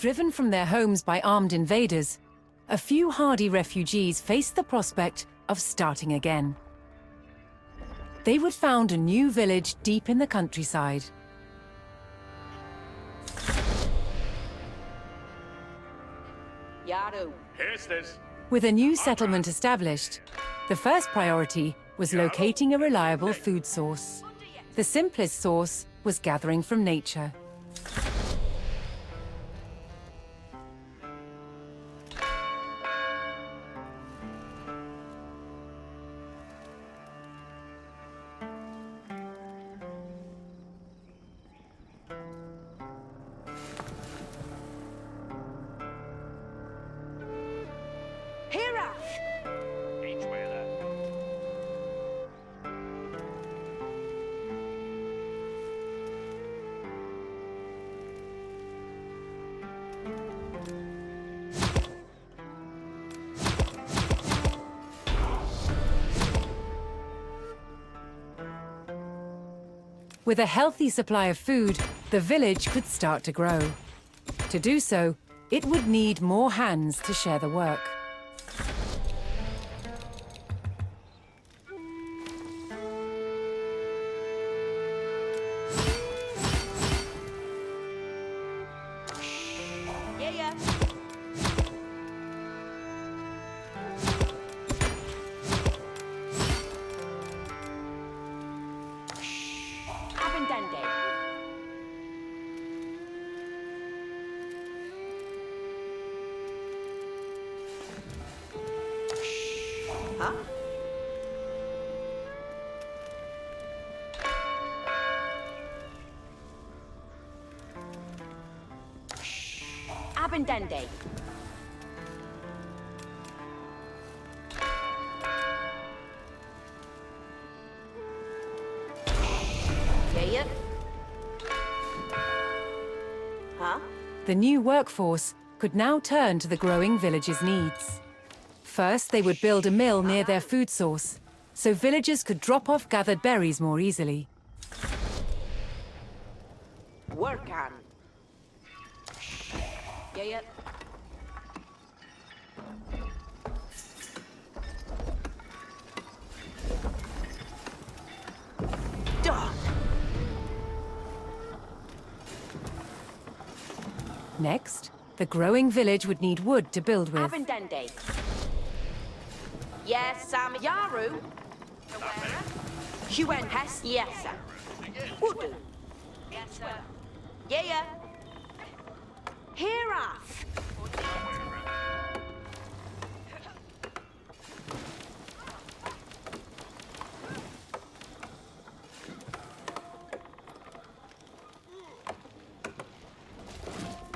Driven from their homes by armed invaders, a few hardy refugees faced the prospect of starting again. They would found a new village deep in the countryside. Yaru. With a new settlement established, the first priority was locating a reliable food source. The simplest source was gathering from nature. With a healthy supply of food, the village could start to grow. To do so, it would need more hands to share the work. Abendende. Yeah. Huh? The new workforce could now turn to the growing village's needs. First, they would build a mill near their food source, so villagers could drop off gathered berries more easily. Work on. Yeah. Done. Next, the growing village would need wood to build with. Abendende. Yes, Sam Yaru. Huen Hess. Yes, sir. Wood. Yes, sir. Yeah. Here off.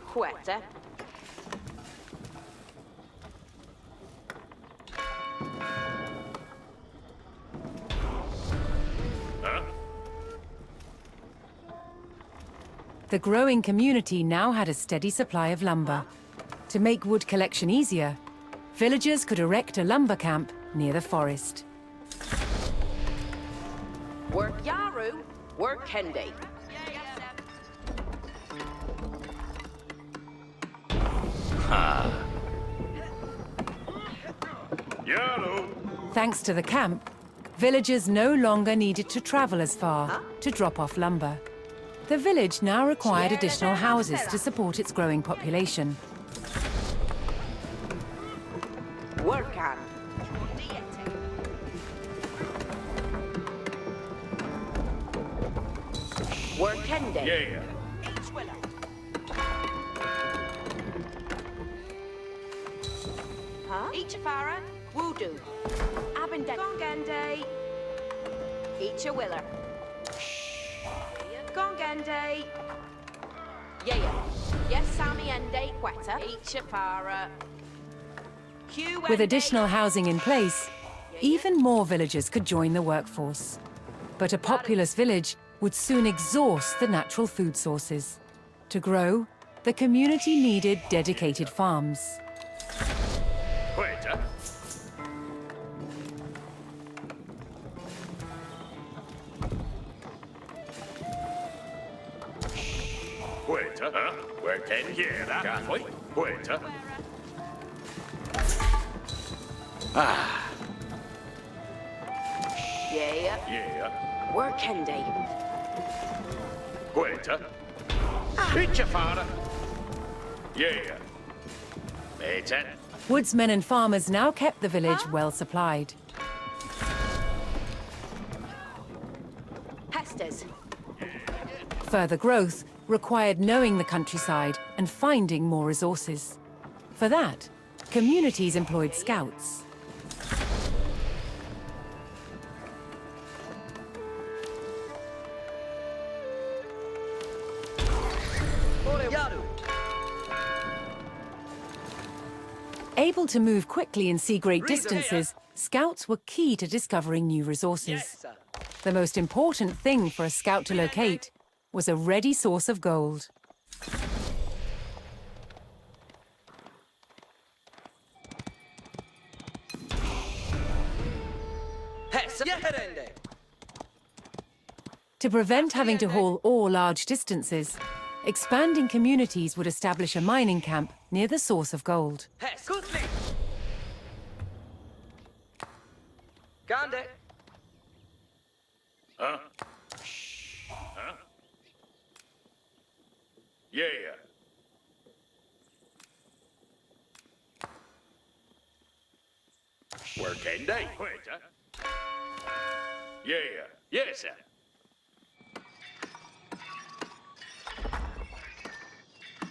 Quetta. The growing community now had a steady supply of lumber. To make wood collection easier, villagers could erect a lumber camp near the forest. Work Yaru, work Kendi. Yarrow. Thanks to the camp, villagers no longer needed to travel as far to drop off lumber. The village now required additional houses to support its growing population. Work on. Work ending. Yeah. Huh? Ichafara, Wudu, Abende, Gongende, Ichawiller, Gongende, yeah, yes, Sami Ende, Quetta, Ichafara, With additional housing in place, even more villagers could join the workforce. But a populous village would soon exhaust the natural food sources. To grow, the community needed dedicated farms. Quetta. Quetta, huh? Where can you hear that? Can't we? Quetta. yeah, Yeah. Work ending. Quetta. Ichafara. Yeah. Mate. Woodsmen and farmers now kept the village well supplied. Pestes, Further growth required knowing the countryside and finding more resources. For that, communities employed scouts. Able to move quickly and see great distances, scouts were key to discovering new resources. The most important thing for a scout to locate was a ready source of gold. To prevent having to haul ore large distances, expanding communities would establish a mining camp near the source of gold. Huh? Huh? Yeah. Where can they? Quetta. Yeah. Yes, sir.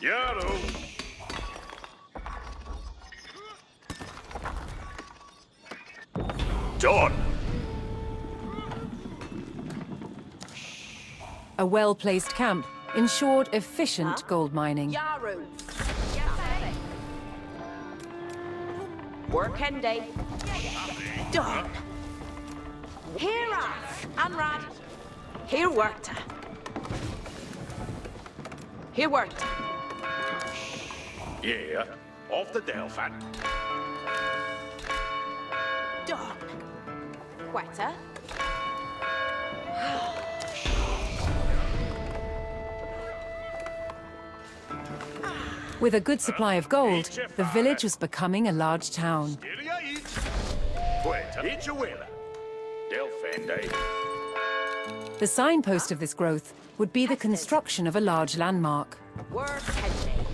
Yarrow. Done. A well-placed camp ensured efficient gold mining. Yaru. Work ending. Done. Here off, Anrad. Here worked. Here worked. Yeah. Off the Delphin. Done. Quetta. With a good supply of gold, the village was becoming a large town. Here you eat. Quetta. Eat your winner. Delphin Day. The signpost of this growth would be the construction of a large landmark. Work ending.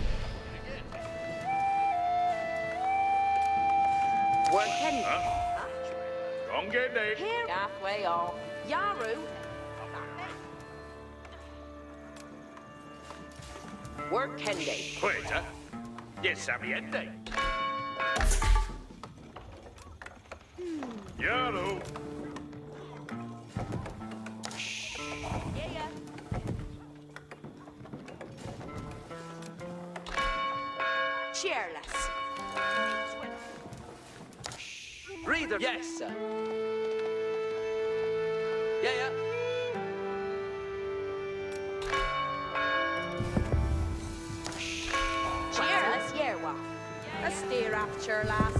Work ending. Gongende. Here. Halfway off. Yaru. Work ending. Quetta. Yes, Sabiente. Yarrow. Yeah. Cheerless. Reader. Yes, sir. Yeah. Cheerless, Yerwa. A steer after lass.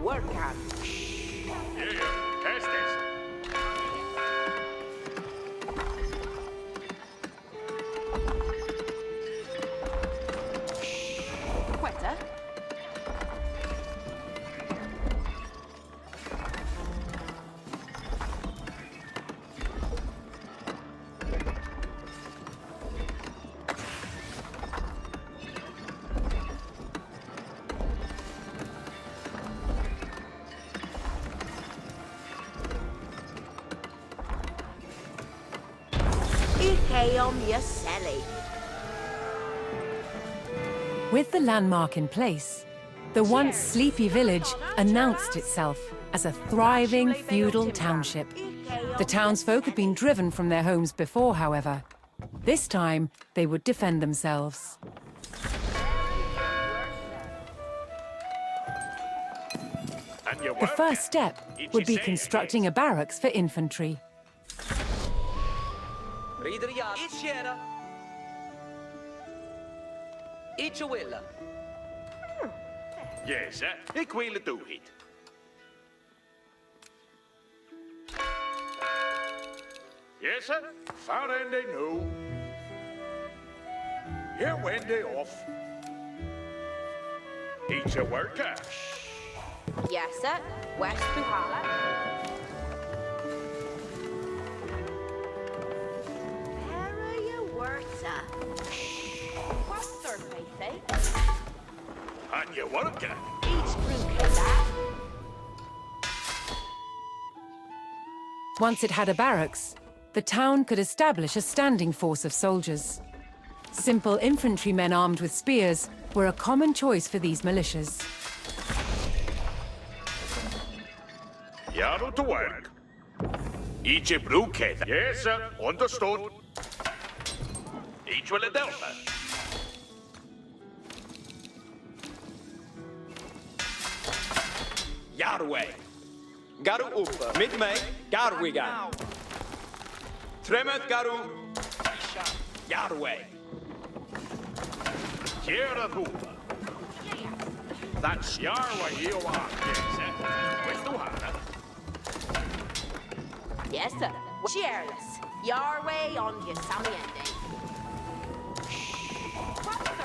Work on. Yeah. Test this. Ike om Yaselli. With the landmark in place, the once sleepy village announced itself as a thriving feudal township. The townsfolk had been driven from their homes before, however. This time, they would defend themselves. The first step would be constructing a barracks for infantry. Rider ja. Iets jera. Iets willa. Yes, ik wil het doen. Yes, sir. Found they know. Here when they off. Each a worker. Yes, sir. West Puhala. Para Werta. What's their face? And you worker. Each group is that. Once it had a barracks, the town could establish a standing force of soldiers. Simple infantrymen armed with spears were a common choice for these militias. Yarrow to work. Each a brookhead. Yes, sir. Understood. Each will a delta. Yarway. Garu upp. Mit mig. Garwigan. Tremet Garu. Yarway. Tjera Hoover. That's Yarway you are. Yes, sir. Where's the Hana? Yes, sir. Cheerless. Yarway on your Samiende.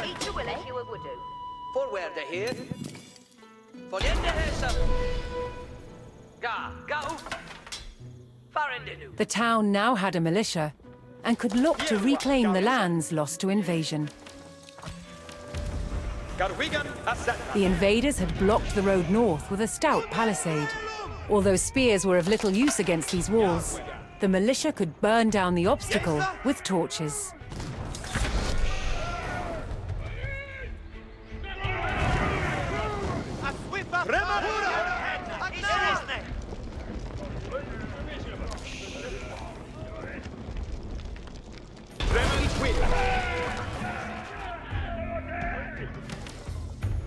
Each will you would do. Forward here. Vollende hesa. Ga upp. Farendenu. The town now had a militia and could look to reclaim the lands lost to invasion. Garwigan asset. The invaders had blocked the road north with a stout palisade. Although spears were of little use against these walls, the militia could burn down the obstacle with torches.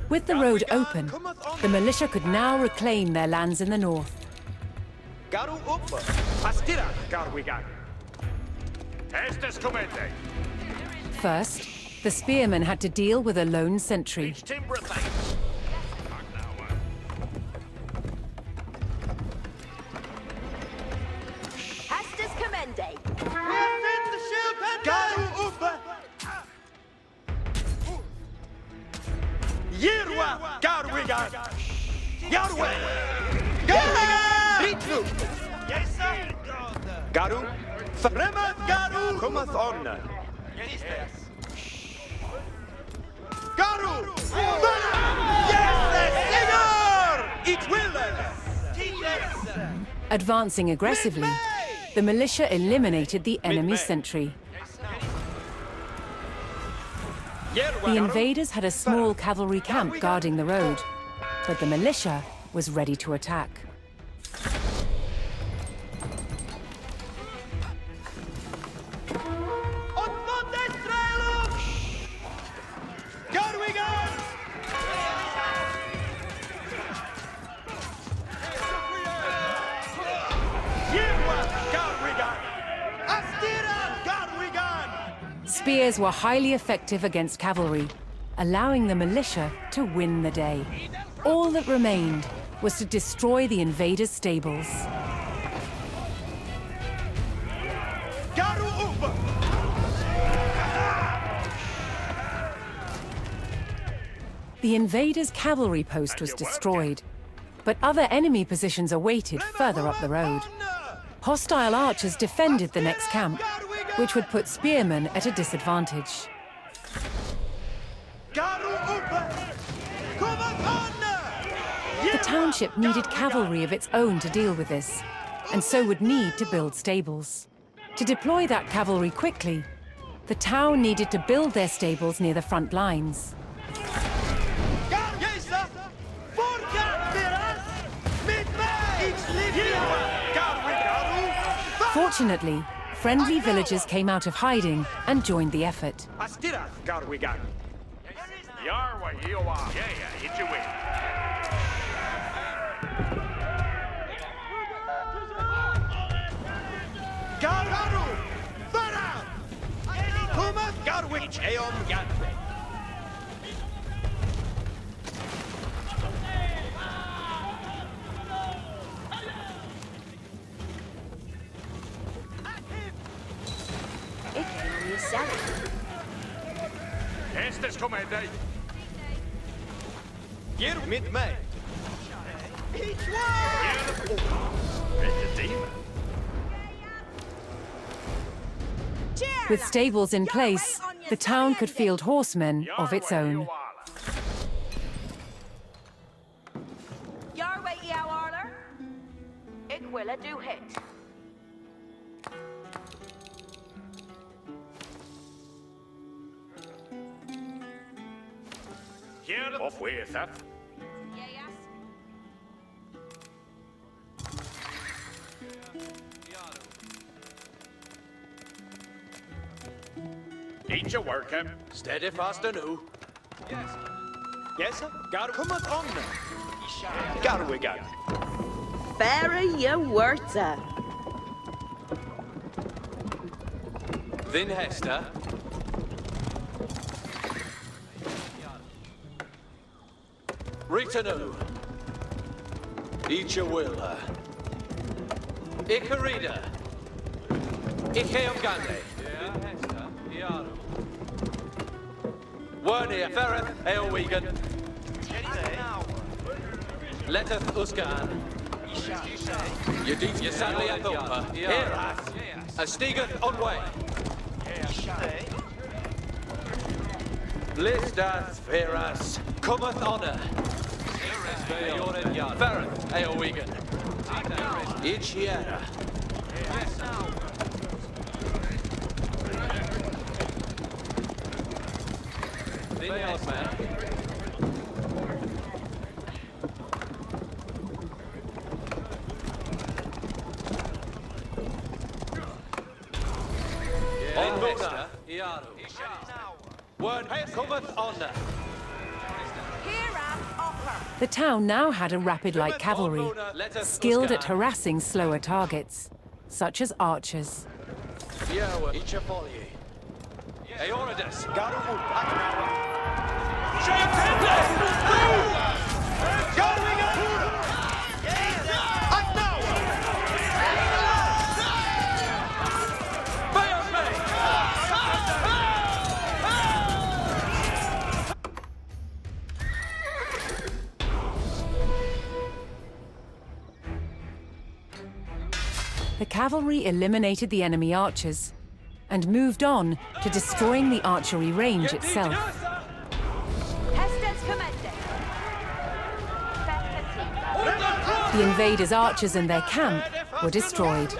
With the road open, the militia could now reclaim their lands in the north. Garu upp. Pastira. Garwigan. Estes comende. First, the spearmen had to deal with a lone sentry. Each timber things. Estes Commende. Garu upp. Yerwa. Garwigan. Yarway. Garwigan. Ritlu. Yes, sir. Garu. Fremet Garu. Cometh on. Garu. Yes, senor. It will. Advancing aggressively, the militia eliminated the enemy sentry. The invaders had a small cavalry camp guarding the road, but the militia was ready to attack. Spears were highly effective against cavalry, allowing the militia to win the day. All that remained was to destroy the invaders' stables. The invaders' cavalry post was destroyed, but other enemy positions awaited further up the road. Hostile archers defended the next camp, which would put spearmen at a disadvantage. The township needed cavalry of its own to deal with this, and so would need to build stables. To deploy that cavalry quickly, the town needed to build their stables near the front lines. Gesa! Forka deras! Mit mig! Ich liebe Fortunately, friendly villagers came out of hiding and joined the effort. Astira! Garwigan! Yarwa, Iowa. Yeah, hit you win. Gararu! Vara! Kuma Garwich Eon Gatwe! Ik kan jezelf. Estes commander. Hier mit mij! The demon. With stables in place, the town could field horsemen of its own. Yarway jou Arler. Ik wil het do hit. Here off with that. Yes. Eat your work, him. Steady fast and who? Yes. Yes, sir. Come on! Garwigan! Fairy je worta. Then Hester. Ritanu. Icha Willa. Icarida. Ikeomgande. Wernia Ferreth Eowegan. Leteth Uskan. Yadith Yasadli Athorpa. Herath. Astigeth Onway. Listath Veras. Cometh Honor. Ferreth Eowegan. Ichiera. Word cometh honor. The town now had a rapid light cavalry, skilled at harassing slower targets, such as archers. Yawa, Ichafoli. Eoridas, Garu The cavalry eliminated the enemy archers and moved on to destroying the archery range itself. Hestes commended. The invaders' archers and their camp were destroyed.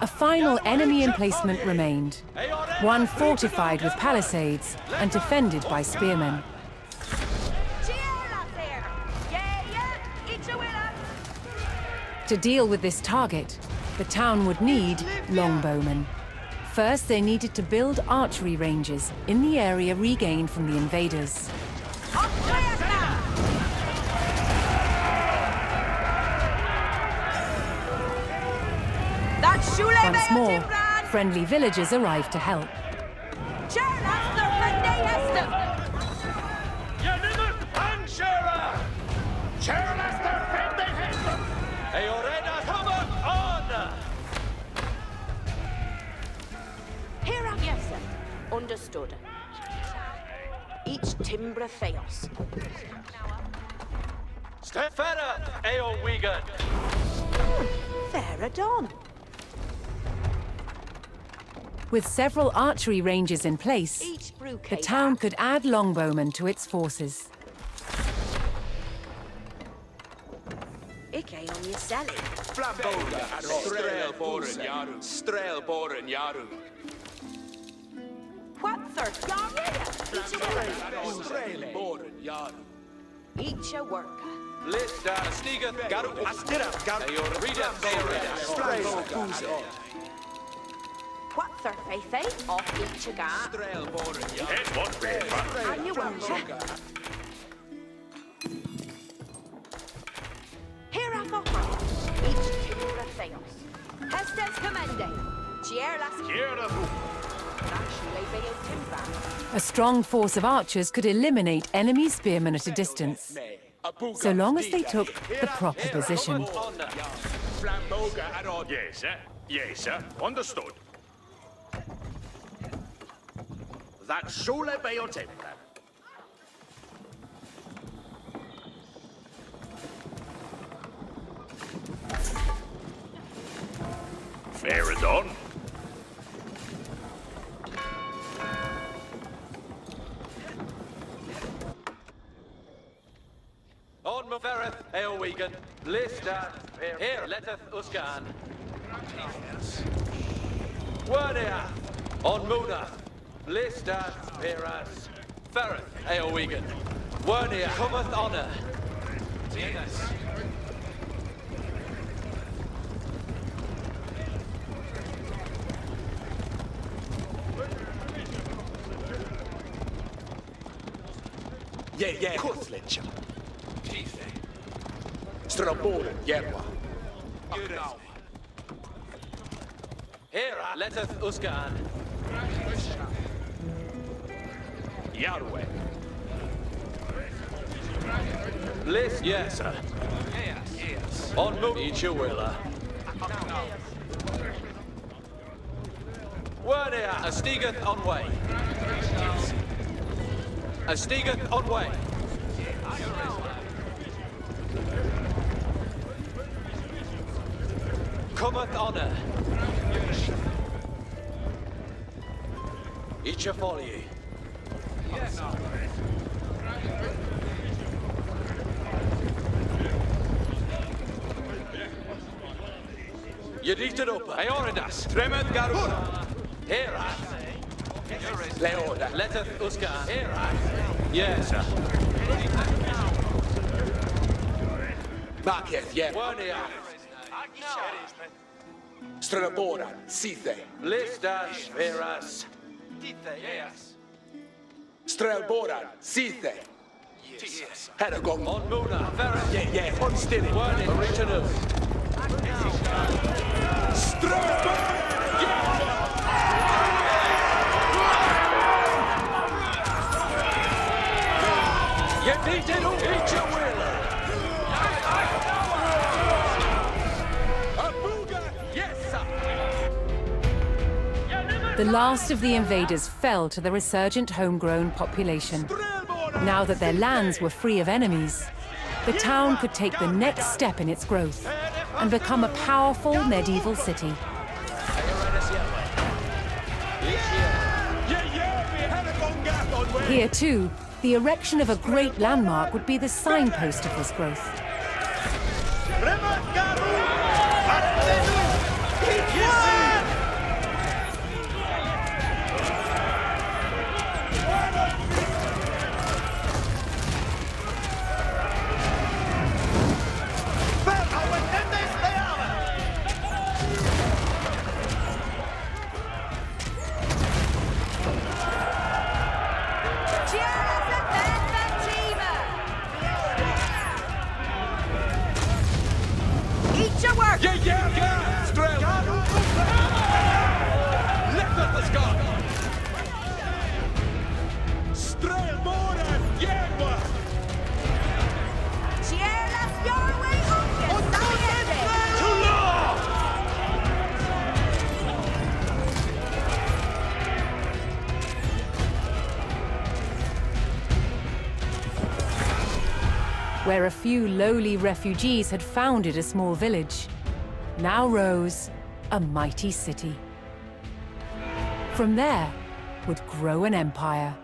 A final enemy emplacement remained, one fortified with palisades and defended by spearmen. To deal with this target, the town would need longbowmen. First, they needed to build archery ranges in the area regained from the invaders. Once more, friendly villagers arrived to help. Here am yes, sir. Understood. Each Timbra Theos. Stefana Eowegan. Faradon. With several archery ranges in place, Each the brewcase. town could add longbowmen to its forces. Ike on your selling. Flamboga. Strelboren Yaru. Strelboren Yaru. What's our Strelboren Yaru. Each a worker. Lista, Stiga, Garu, Astira. Garu. Rita, Flamboga. What's our faith, off each a gap. Strelboren Yaru. Het wordt weer van. And you worker. Here I go. Each timber of Theos. Hestes commende. Chierlas. Kjera hoe. Actually, Bayo Timber. A strong force of archers could eliminate enemy spearmen at a distance, so long as they took the proper position. Flamboga. Yes, sir. Yes, sir. Understood. That sole be your temper. Fair and on. On Mafereth, Eowegan, Lista, here letteth Uskan. Wernia, on Muna, Lista, Peras, Fereth, Eowegan, Wernia, cometh honor. Yeah. Kutlicha. Strelboren. Yerwa. Here letteth Uskan. Yarwe. List, yes, sir. On Muna, each a willa. Wernia, a stigeth on way. A stigeth on way. Cometh honor. Each a follow ye. Yedited up. Eoridas. Tremeth Garuna. Hera. Leoda. Letteth Uskan. Hera. Yes, sir. Baketh. Yerwa. Wernia. Strelboren. Sithe. Listas. Veras. Strelboren. Sithe. Heragong. On Muna. Ferret. Yeah. On Stilly. Wernia. Original. Yedited up. Each a willa. The last of the invaders fell to the resurgent homegrown population. Now that their lands were free of enemies, the town could take the next step in its growth and become a powerful medieval city. Here too, the erection of a great landmark would be the signpost of this growth. Where a few lowly refugees had founded a small village, now rose a mighty city. From there would grow an empire.